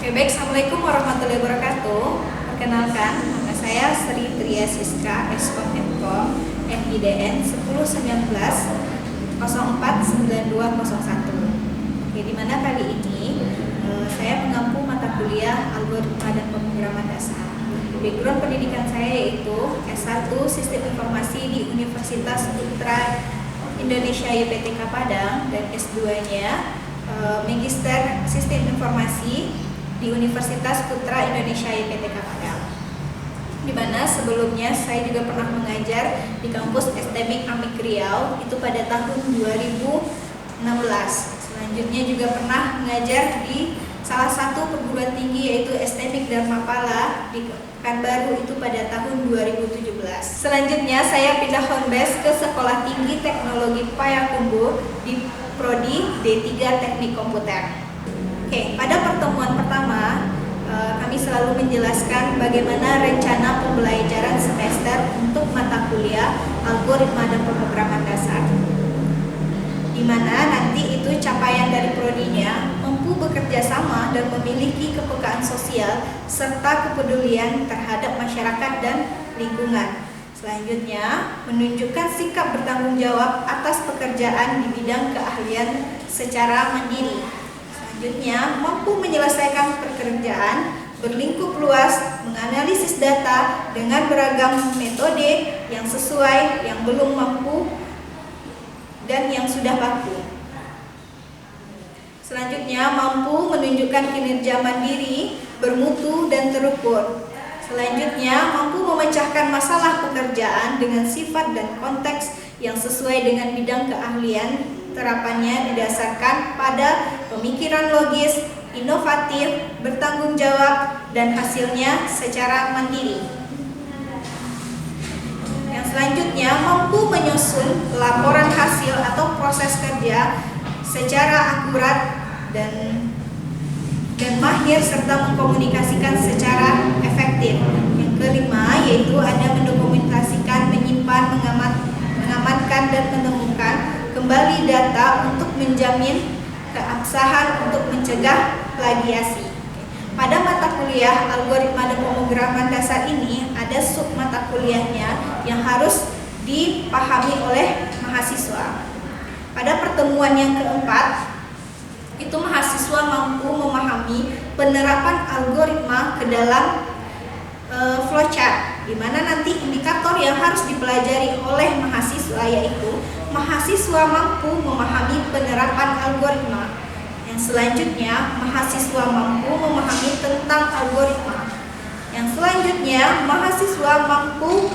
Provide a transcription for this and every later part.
Oke, baik. Assalamualaikum warahmatullahi wabarakatuh. Perkenalkan, nama saya Sri Tria Siska, Eskom Mkom, NIDN 1019049201. Oke, di mana kali ini saya mengampu mata kuliah Algoritma dan Pemrograman Dasar. Background pendidikan saya yaitu S1 Sistem Informasi di Universitas Putra Indonesia YPTK Padang dan S2-nya Magister Sistem Informasi di Universitas Putra Indonesia YPTK Padang. Di mana sebelumnya saya juga pernah mengajar di kampus STMIK Amik Riau itu pada tahun 2016. Selanjutnya juga pernah mengajar di salah satu perguruan tinggi yaitu STMIK Dharmapala di Pekanbaru itu pada tahun 2017. Selanjutnya saya pindah home base ke Sekolah Tinggi Teknologi Payakumbuh di Prodi D3 Teknik Komputer. Oke, pada pertemuan pertama kami selalu menjelaskan bagaimana rencana pembelajaran semester untuk mata kuliah Algoritma dan Pemrograman Dasar, di mana nanti itu capaian dari prodinya mampu bekerja sama dan memiliki kepekaan sosial serta kepedulian terhadap masyarakat dan lingkungan. Selanjutnya, menunjukkan sikap bertanggung jawab atas pekerjaan di bidang keahlian secara mandiri. Selanjutnya, mampu menyelesaikan pekerjaan, berlingkup luas, menganalisis data dengan beragam metode yang sesuai, yang belum mampu, dan yang sudah baku. Selanjutnya, mampu menunjukkan kinerja mandiri, bermutu, dan terukur. Selanjutnya, mampu memecahkan masalah pekerjaan dengan sifat dan konteks yang sesuai dengan bidang keahlian. Terapannya didasarkan pada pemikiran logis, inovatif, bertanggung jawab, dan hasilnya secara mandiri. Yang selanjutnya, mampu menyusun laporan hasil atau proses kerja secara akurat dan mahir serta mengkomunikasikan secara efektif. Yang kelima yaitu ada mendokumentasikan, menyimpan, mengamankan, dan menemukan kembali data untuk menjamin keabsahan untuk mencegah plagiasi. Pada mata kuliah Algoritma dan Pemrograman Dasar ini ada sub mata kuliahnya yang harus dipahami oleh mahasiswa. Pada pertemuan yang keempat, itu mahasiswa mampu memahami penerapan algoritma ke dalam flowchart, di mana nanti indikator yang harus dipelajari oleh mahasiswa yaitu mahasiswa mampu memahami penerapan algoritma. Yang selanjutnya, mahasiswa mampu memahami tentang algoritma. Yang selanjutnya, mahasiswa mampu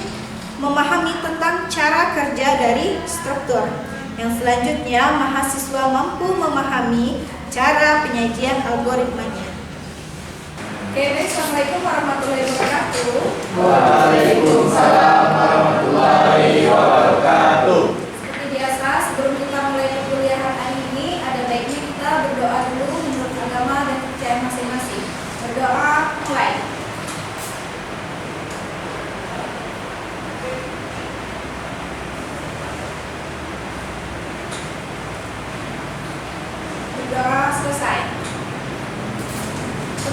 memahami tentang cara kerja dari struktur. Yang selanjutnya, mahasiswa mampu memahami cara penyajian algoritmanya. Oke, assalamualaikum warahmatullahi wabarakatuh. Waalaikumsalam warahmatullahi wabarakatuh. Seperti biasa, sebelum kita mulai perkuliahan hari ini, ada baiknya kita berdoa dulu menurut agama dan kepercayaan masing-masing. Berdoa mulai. Berdoa selesai.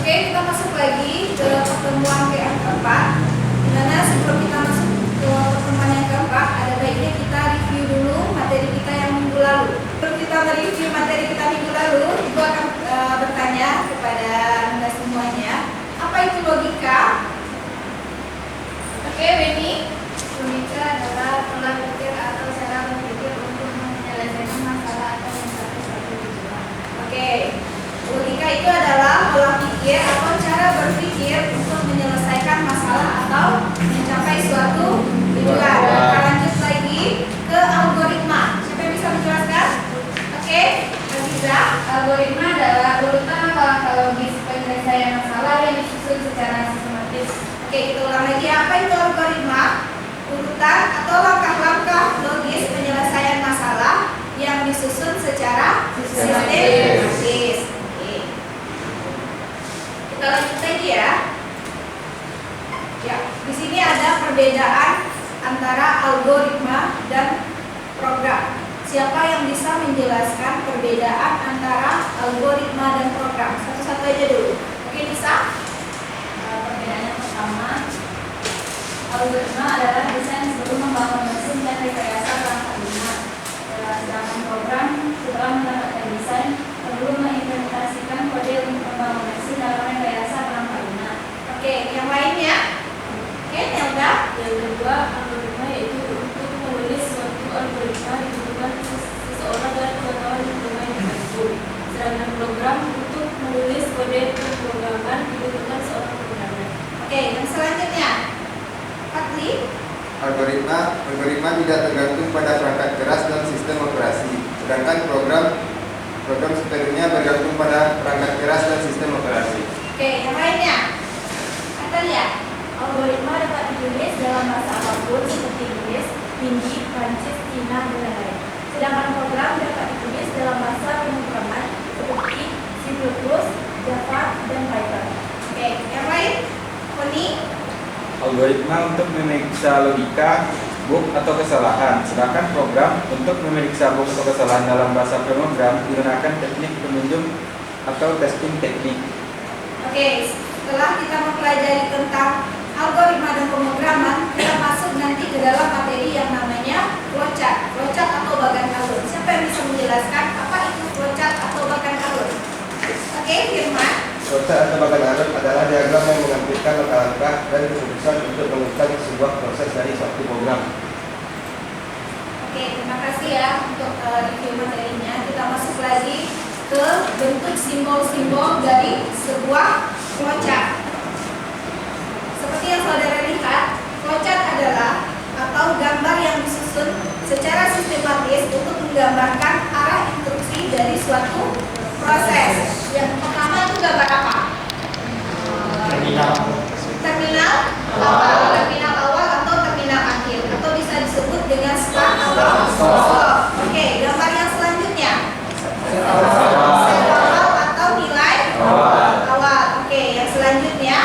Oke, kita masuk lagi ke pertemuan yang keempat. Dimana sebelum kita masuk ke pertemuan yang keempat, ada baiknya kita review dulu materi kita yang minggu lalu. Sebelum kita mereview materi kita minggu lalu, Ibu akan bertanya kepada Anda semuanya, apa itu logika? Oke, Beni. Logika adalah pola pikir atau cara berpikir untuk menyelesaikan masalah atau mencapai suatu tujuan. Oke, logika itu adalah pola pikir atau cara berpikir untuk menyelesaikan masalah atau mencapai suatu tujuan. Kita lanjut lagi ke algoritma. Siapa yang bisa menjelaskan? Oke, Aziza. Algoritma adalah urutan langkah logis penyelesaian masalah yang disusun secara sistematis. Oke, kita ulang lagi. Apa itu algoritma? Urutan atau langkah-langkah logis penyelesaian masalah yang disusun secara sistematis. Oke. Kita lanjut lagi ya. Ya, di sini ada perbedaan antara algoritma dan program. Siapa yang bisa menjelaskan perbedaan antara algoritma dan program? Satu-satu aja dulu. Mungkin Algoritma tidak tergantung pada perangkat keras dan sistem operasi, sedangkan program sepenuhnya bergantung pada perangkat keras dan sistem operasi. Oke, yang lainnya. Kita lihat. Algoritma dapat ditulis dalam bahasa apapun seperti Inggris, Hindi, Prancis, Cina, dan lain-lain. Sedangkan program dapat ditulis dalam bahasa pemrograman seperti C++, Java, dan Python. Oke, yang lain. Koni. Algoritma untuk memeriksa logika, bug atau kesalahan, sedangkan program untuk memeriksa bug atau kesalahan dalam bahasa pemrogram digunakan teknik penunjuk atau testing teknik. Oke, setelah kita mempelajari tentang algoritma dan pemrograman, kita masuk nanti ke dalam materi yang namanya flowchart. Flowchart atau bagan alur. Siapa yang bisa menjelaskan apa itu flowchart atau bagan alur? Oke, Firman. Flowchart atau bagan alur adalah diagram yang menampilkan langkah-langkah dan keputusan untuk melakukan sebuah proses dari suatu program. Oke, terima kasih ya untuk review materinya. Kita masuk lagi ke bentuk simbol-simbol dari sebuah flowchart. Seperti yang saudara lihat, flowchart adalah atau gambar yang disusun secara sistematis untuk menggambarkan arah instruksi dari suatu proses. Yang pertama itu gambar apa? Terminal awal atau terminal akhir, atau bisa disebut dengan start atau stop. Oke, gambar yang selanjutnya. Sel awal atau nilai awal. Oke, yang selanjutnya.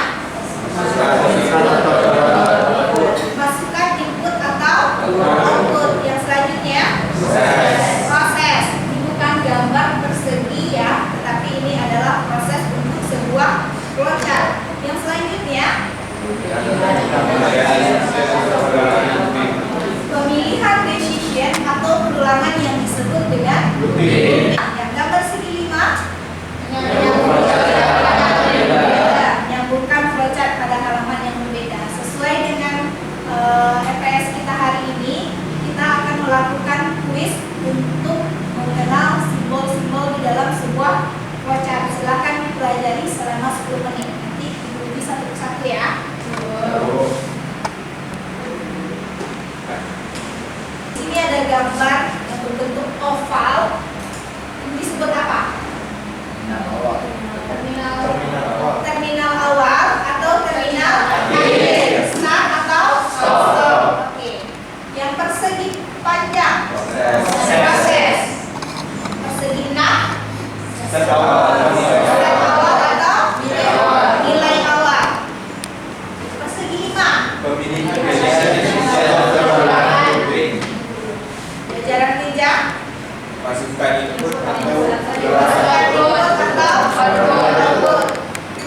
Masukkan input atau output. Yang selanjutnya proses. Ini bukan gambar persegi ya, tetapi ini adalah proses untuk sebuah flowchart. Yang selanjutnya pemilihan decision atau perulangan yang disebut dengan looping. Yang gambar segi 5 menyambungkan flowchart pada halaman yang berbeda. Sesuai dengan EPS kita hari ini, kita akan melakukan quiz untuk mengenal simbol-simbol di dalam sebuah flowchart. Silakan dipelajari selama 10 menit. Nanti diuji satu persatu ya. Sini ada gambar yang berbentuk oval. Ini disebut apa? Terminal awal atau terminal akhir. Start atau stop. Oke. Yang persegi panjang. Proses. Persegi 6. Step awal atau nilai awal. Persegi 5. Jarak pinjam. Masukkan input atau output.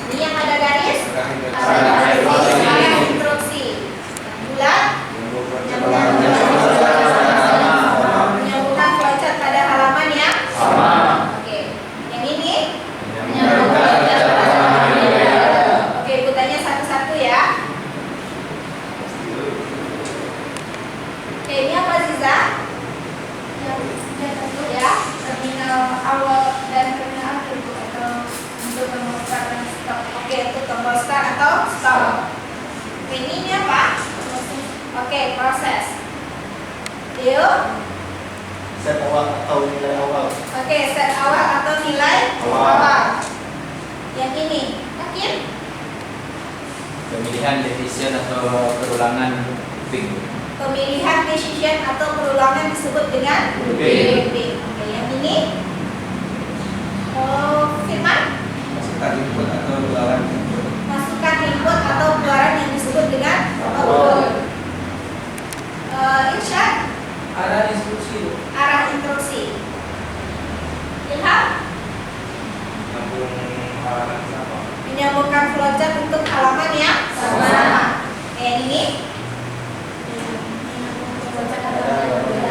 Ini yang ada garis. Arah instruksi. Bulat. Menyambungkan flowchart pada halaman yang sama. Oke. Yang ini. Oke, ikutannya satu-satu ya. Oke, ini apa Ziza? Ya, terminal awal dan terminal akhir atau untuk tombol start dan stop. Oke, untuk tombol start atau stop. Ini apa? Oke, proses. Yuk. set awal atau nilai awal. Oke, set awal atau nilai awal. Yang ini, yakin? Pemilihan decision atau perulangan looping. Pemilihan decision atau perulangan disebut dengan looping. Oke, yang ini. Firman? Masukkan input atau keluaran input. Masukkan input atau keluaran yang disebut dengan output. Irsyad? Arah instruksi. Arah instruksi. Ilham? Menyambungkan flowchart untuk halaman yang sama. Yang ini?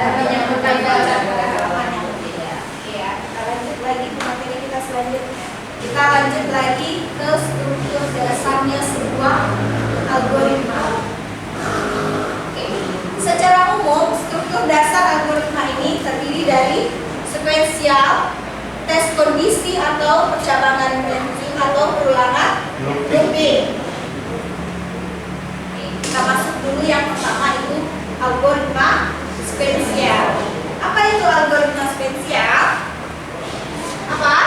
Menyambungkan flowchart pada halaman yang berbeda. Oke ya, kita lanjut lagi ke materi kita selanjutnya. Kita lanjut lagi ke struktur dasarnya sebuah algoritma. Oke. Secara umum, struktur dasar algoritma ini terdiri dari sekuensial, tes kondisi atau percabangan ranking atau perulangan looping. Oke, kita masuk dulu yang pertama itu algoritma spesial. Apa itu algoritma spesial? Apa?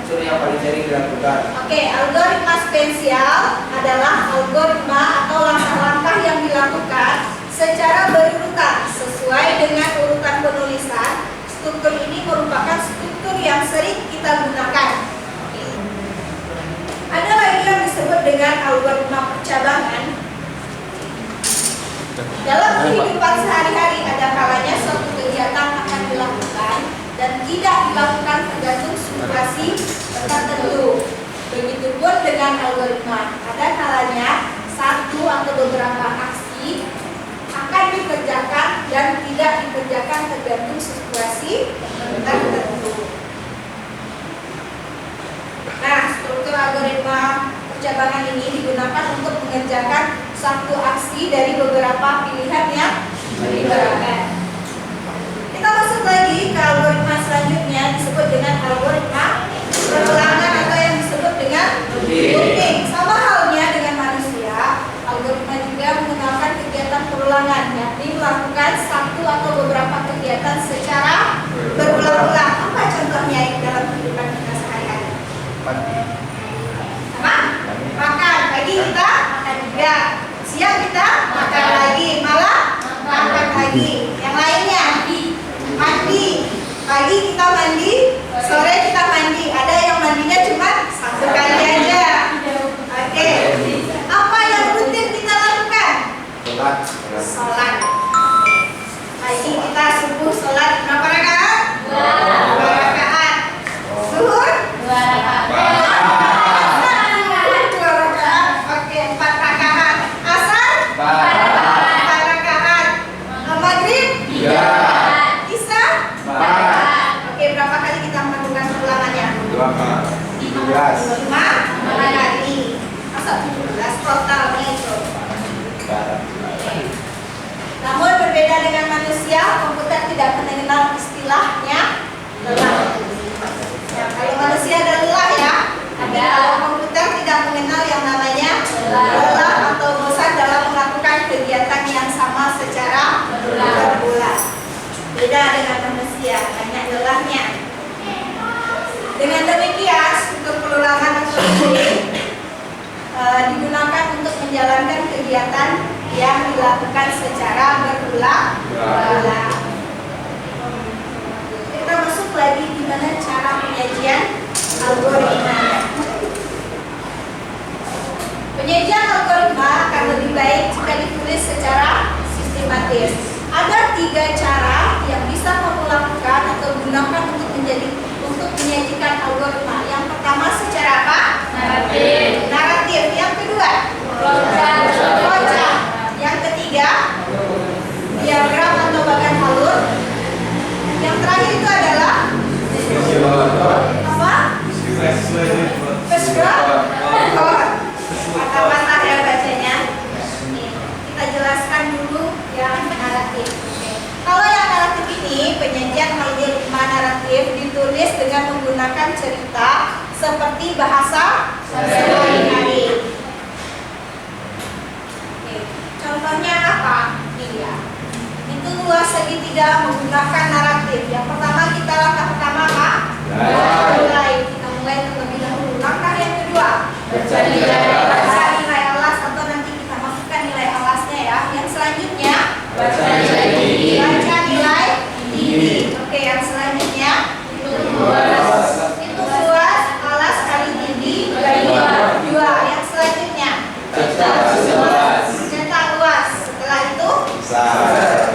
unsur yang paling sering dilakukan. Oke, algoritma spesial adalah algoritma atau langkah-langkah yang dilakukan secara berurutan sesuai dengan urutan penulisan. Struktur ini merupakan struktur yang sering kita gunakan. Oke. Ada lagi yang disebut dengan algoritma percabangan. Dalam kehidupan sehari-hari ada kalanya suatu kegiatan akan dilakukan dan tidak dilakukan tergantung situasi tertentu. Begitupun dengan algoritma. Ada kalanya satu atau beberapa aksi akan dikerjakan dan tidak dikerjakan tergantung situasi tertentu. Nah, struktur algoritma percabangan ini digunakan untuk mengerjakan satu aksi dari beberapa pilihan yang diberikan. Kita masuk lagi ke algoritma selanjutnya, disebut dengan algoritma perulangan atau yang disebut dengan looping. Sama halnya dengan manusia, algoritma juga mengenalkan kegiatan perulangan, yakni melakukan satu atau beberapa kegiatan secara berulang-ulang. Apa contohnya dalam kehidupan kita sehari-hari? Apa? Makan. Pagi kita makan juga. Siang kita makan lagi. Malam makan lagi. Yang lainnya mandi. Pagi kita mandi, sore kita mandi. Ada yang mandinya cuma satu kali aja. Oke. Apa yang rutin kita lakukan? Sholat. Pagi kita subuh sholat berapa rakaat? 2 rakaat. Zuhur? 2 rakaat. 2 rakaat. Oke, 4 rakaat. Asar? 4 rakaat. Maghrib? 3. Isya? 4. Oke, berapa kali kita melakukan ulangannya? 5 kali. Masa 17 totalnya itu. Namun berbeda dengan manusia, komputer tidak mengenal istilahnya lelah. Ya, kalau manusia ada lelah ya, tapi kalau komputer tidak mengenal yang namanya lelah atau bosan dalam melakukan kegiatan yang sama secara berulang. Beda dengan manusia, banyak lelahnya. Dengan demikian, struktur perulangan atau looping digunakan untuk menjalankan kegiatan yang dilakukan secara berulang-ulang. Kita masuk lagi di mana cara penyajian algoritma. Penyajian algoritma akan lebih baik jika ditulis secara sistematis. Ada 3 cara yang bisa kamu lakukan atau gunakan untuk menyajikan algoritma. Yang pertama secara apa? Naratif. Yang kedua? Proca. Yang ketiga? Diagram atau bagan halus. Yang terakhir itu adalah apa? Patah-patah ya bacanya. Kita jelaskan dulu yang naratif. Kalau yang naratif ini, penyajian algoritma naratif ditulis dengan menggunakan cerita seperti bahasa sehari-hari. Contohnya apa? Iya. Itu luas segitiga menggunakan naratif. Yang pertama langkah pertama apa? Mulai. Kita mulai terlebih dahulu. Langkah yang kedua, baca nilai alas atau nanti kita masukkan nilai alasnya ya. Yang selanjutnya, baca nilai tinggi. Oke, yang selanjutnya itu luas alas kali tinggi bagi 2. Yang selanjutnya cetak luas. Setelah itu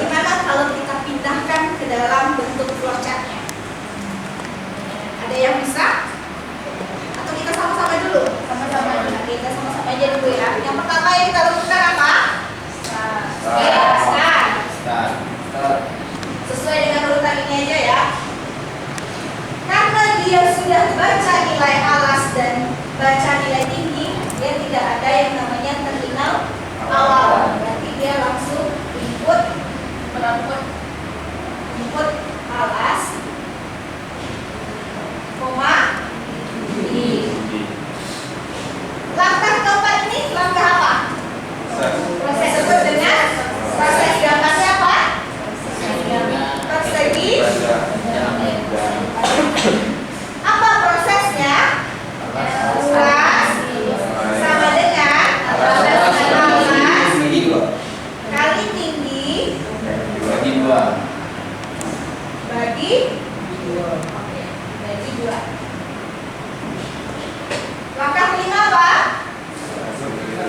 gimana kalau kita pindahkan ke dalam bentuk flowchartnya? Ada yang bisa? Atau kita sama-sama dulu? Sama-sama. Kita sama-sama aja dulu ya. Yang pertama yang kita lakukan apa? Start. Sesuai dengan urutan ini aja ya. Karena dia sudah baca nilai alas dan baca nilai tinggi, dia tidak ada yang namanya terminal awal. Berarti dia langsung input alas, koma, tinggi. bagi 2. Oke, bagi 2. Langkah kelima apa?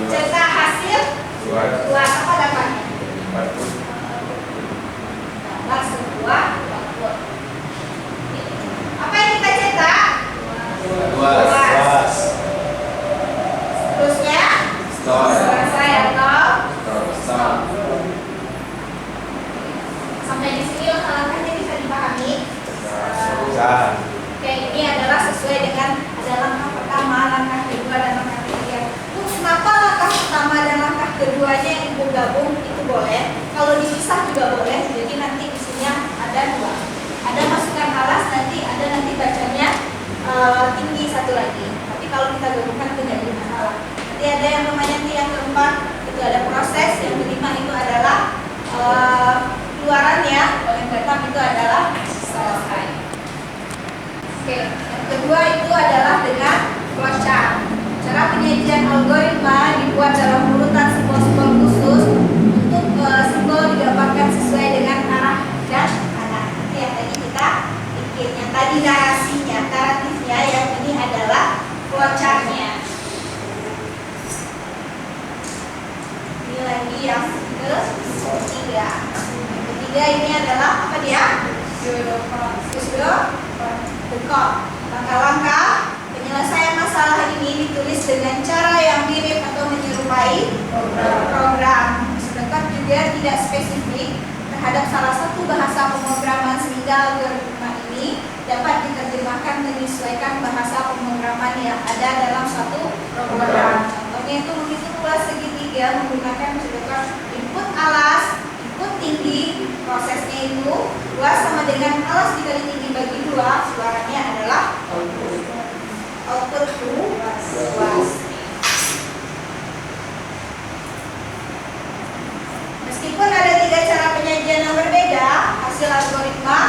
Cetak hasil 2. Apa dapatnya? Gambar sebuah barcode. Apa yang kita cetak? Luas. Terusnya selesai atau stop. Sampai di sini langkah-langkahnya bisa dipahami. Oke, ini adalah sesuai dengan ada langkah pertama, langkah kedua, dan langkah ketiga. Kenapa langkah pertama dan langkah keduanya yang gabung itu boleh? Kalau dipisah juga boleh. Jadi nanti di sini ada 2. Ada masukan alas, nanti ada bacanya tinggi satu lagi. Tapi kalau kita gabungkan itu jadi masalah. Nanti ada yang namanya yang keempat itu ada proses, yang kelima itu adalah keluarannya, yang keenam itu adalah selesai. Oke, yang kedua itu adalah dengan flowchart. Cara penyajian algoritma dibuat dalam urutan simbol-simbol khusus untuk simbol digambarkan sesuai dengan arah dan kanan. Nanti yang tadi kita bikin, yang tadi narasinya, naratifnya, yang ini adalah flowchartnya. Ini lagi yang ketiga. Yang ketiga ini adalah apa dia? Langkah-langkah penyelesaian masalah ini ditulis dengan cara yang mirip atau menyerupai program. Sedangkan juga tidak spesifik terhadap salah satu bahasa pemrograman sehingga algoritma ini dapat diterjemahkan menyesuaikan bahasa pemrograman yang ada dalam suatu program. Contohnya itu menghitung luas segitiga menggunakan sedangkan input alas, input tinggi, prosesnya itu luas sama dengan alas dikali tinggi bagi 2, suaranya adalah output luas. Meskipun ada 3 cara penyajian yang berbeda, hasil algoritma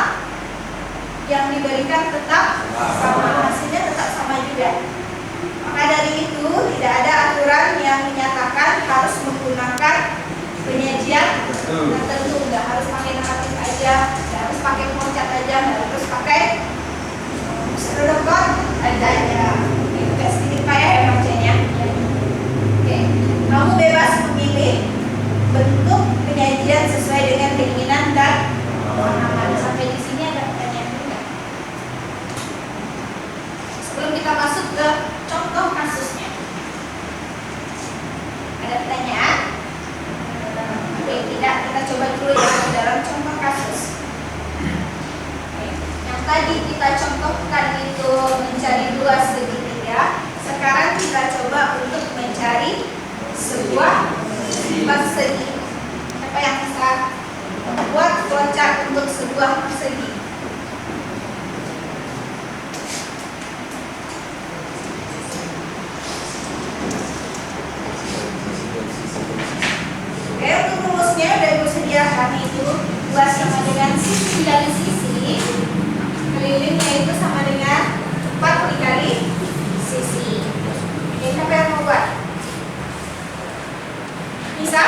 yang diberikan tetap sama, hasilnya tetap sama juga. Maka dari itu tidak ada aturan yang menyatakan harus menggunakan penyajian tertentu, nggak harus pakai naratif aja, nggak harus pakai flowchart aja, nggak harus pakai pseudocode aja. Itu kayak sedikit payah ya bacanya. Oke, kamu bebas memilih bentuk penyajian sesuai dengan keinginan dan pemahaman. Sampai di sini ada pertanyaan juga. Sebelum kita masuk ke contoh kasusnya, ada pertanyaan? Oke, tidak, kita coba dulu ya dalam contoh kasus. Oke, yang tadi kita contohkan itu mencari luas segitiga. Sekarang kita coba untuk mencari sebuah persegi. Siapa yang bisa membuat flowchart untuk sebuah persegi? Oke, untuk rumusnya udah ibu sediakan, itu luas sama dengan sisi dari sisi, kelilingnya itu sama dengan 4 dikali sisi. Oke, siapa yang mau buat? Bisa?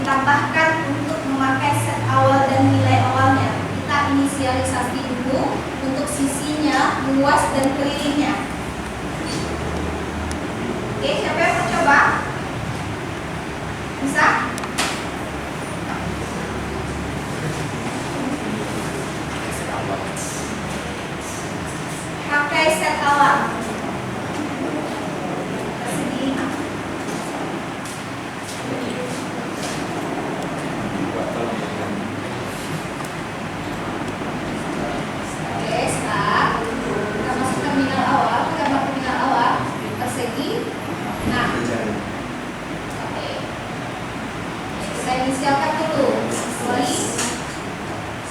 ditambahkan untuk memakai set awal dan nilai awalnya. Kita inisialisasi dulu untuk sisinya, luas dan kelilingnya. Oke, siapa yang mau coba? Bisa? Pakai set awal. Persegi. Oke, start. Kita masuk terminal awal, gambar terminal awal, persegi. Nah, oke. Kita inisialkan dulu. Sorry.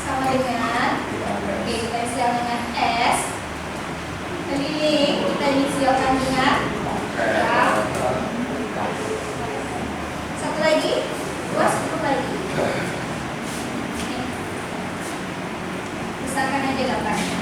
Sama dengan, oke, kita inisial dengan S. Keliling kita inisialkan dengan K. Satu lagi, luas cukup lagi. Besarkan aja gambarnya.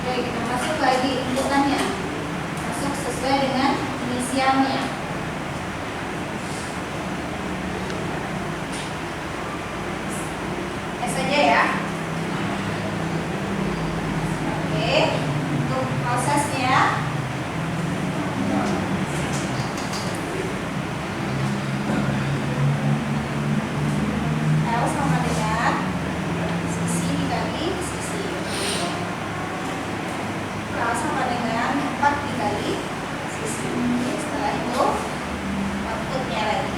Oke, kita masuk lagi inputannya. Masuk sesuai dengan inisialnya. S saja ya. Oke, untuk prosesnya L sama dengan sisi dikali sisi. K sama dengan 4 dikali sisi. Setelah itu outputnya lagi.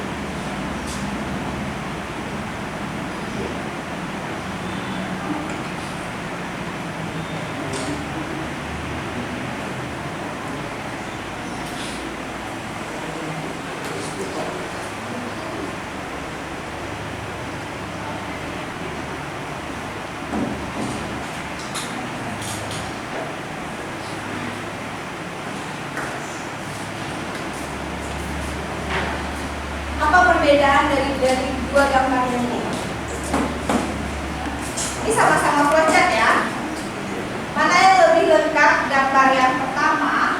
Apa perbedaan dari dua gambar ini? Ini sama-sama flowchart ya. Mana yang lebih lengkap, gambar yang pertama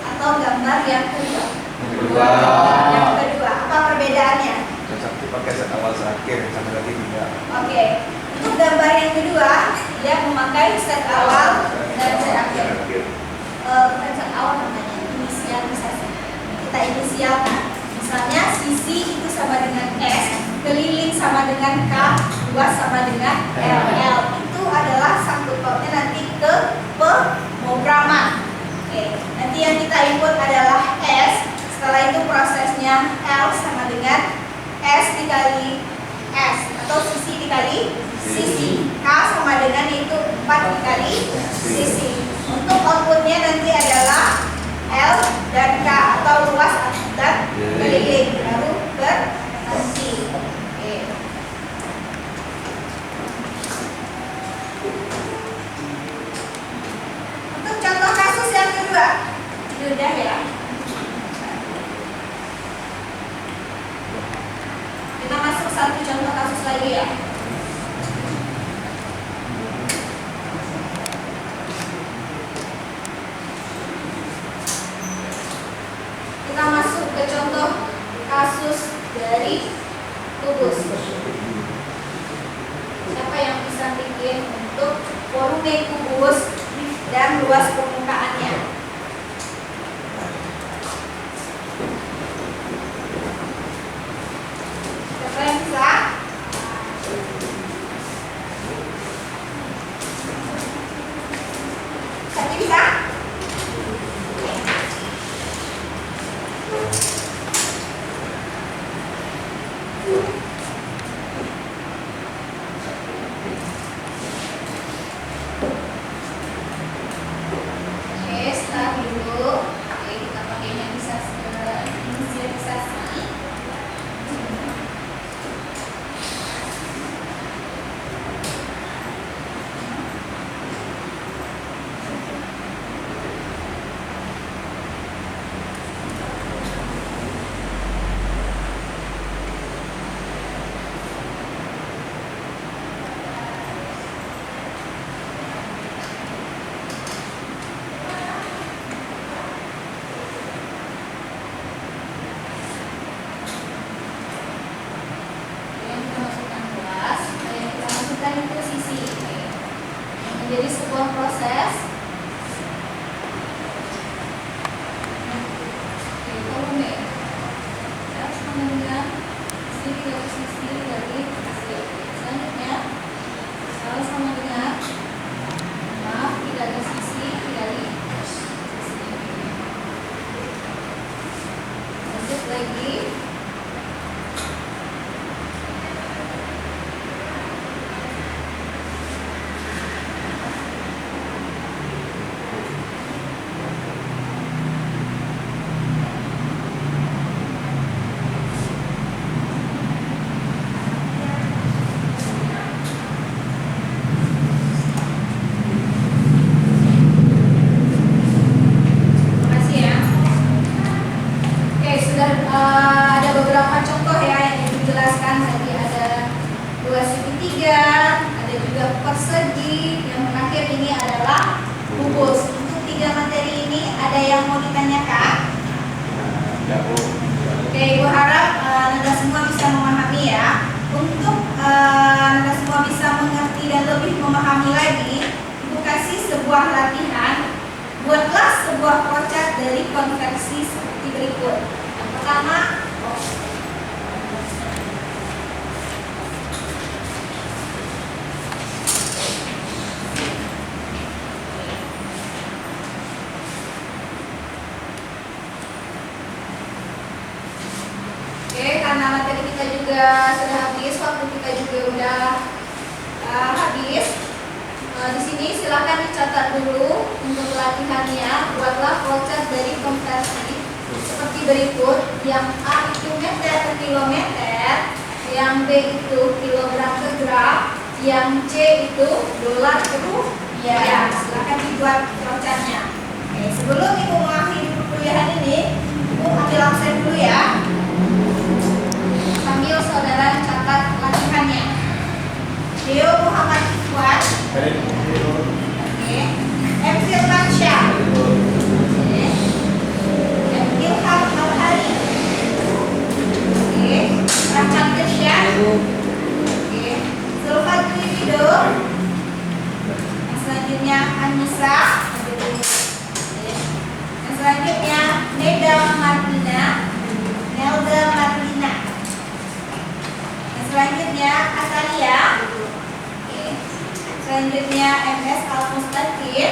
atau gambar yang kedua? Yang kedua. Apa perbedaannya? Satu pakai set awal terakhir, satu lagi tidak. Oke. Untuk gambar yang kedua, dia memakai set awal dan set akhir. Bukan set awal namanya, inisialisasi. Kita inisialkan. Misalnya sisi itu sama dengan S, keliling sama dengan K, luas sama dengan L. L itu adalah sangkut pautnya nanti ke pemrograman. Oke, nanti yang kita input adalah S. Setelah itu prosesnya L sama dengan S dikali S atau sisi dikali sisi. K sama dengan itu 4 dikali sisi. Untuk outputnya nanti adalah L dan K atau luas dan keliling baru berhenti. Oke. Untuk contoh kasus yang kedua, sudah ya. Kita masuk satu contoh kasus lagi ya. Kita masuk ke contoh kasus dari kubus. Siapa yang bisa bikin untuk volume kubus dan luas permukaannya? Siapa yang bisa? Satu bisa? menjadi sebuah proses. Volume sama dengan sisi dari sisi dari hasil. Selanjutnya sama dengan tidak ada sisi dari sisi. Lanjut lagi. Ada beberapa contoh ya yang dijelaskan tadi, ada dua segitiga, ada juga persegi, yang terakhir ini adalah kubus. Untuk tiga materi ini ada yang mau ditanyakan? Oke, Ibu harap Anda semua bisa memahami ya. Untuk Anda semua bisa mengerti dan lebih memahami lagi, Ibu kasih sebuah latihan. Buatlah sebuah flowchart dari konveksi seperti berikut. Pertama, karena materi kita juga sudah habis, waktu kita juga udah habis. Di sini silahkan dicatat dulu untuk latihannya. Buatlah flowchart dari konversi seperti berikut. Yang A itu meter ke kilometer, yang B itu kilogram ke gram, yang C itu dolar ke rupiah. Ya, silahkan dibuat flowchartnya. Oke, sebelum Ibu mengakhiri perkuliahan ini, Ibu ambil absen dulu ya, sambil saudara catat latihannya. Deo Muhammad Ikhwan, Emil Mansyah, Ilham Al-Hari, Rahmat Irsyad, Zulfadri Wido, yang selanjutnya Anissa, yang selanjutnya Nelda Martina, yang selanjutnya Atalia, selanjutnya MS Al-Mustaqim,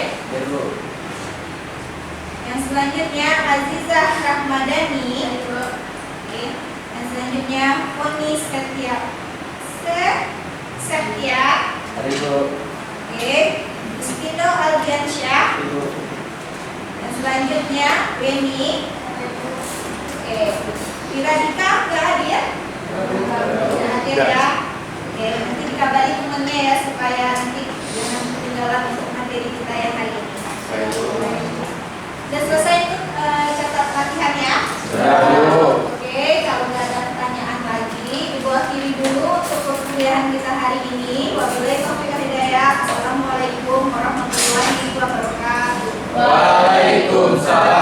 yang selanjutnya Azizah Rahmadani, yang selanjutnya Poni Setia, Ustino Aldiansyah, yang selanjutnya Beni, Iradika nggak hadir? Tidak hadir ya. Nanti dikabari temennya ya supaya nanti jangan ketinggalan untuk materi kita yang hari ini. Sudah selesai untuk catat latihannya? Oke, kalau nggak ada pertanyaan lagi, Ibu akhiri dulu untuk perkuliahan kita hari ini. Wabillahi taufiq wal hidayah. Assalamualaikum warahmatullahi wabarakatuh. Waalaikumsalam.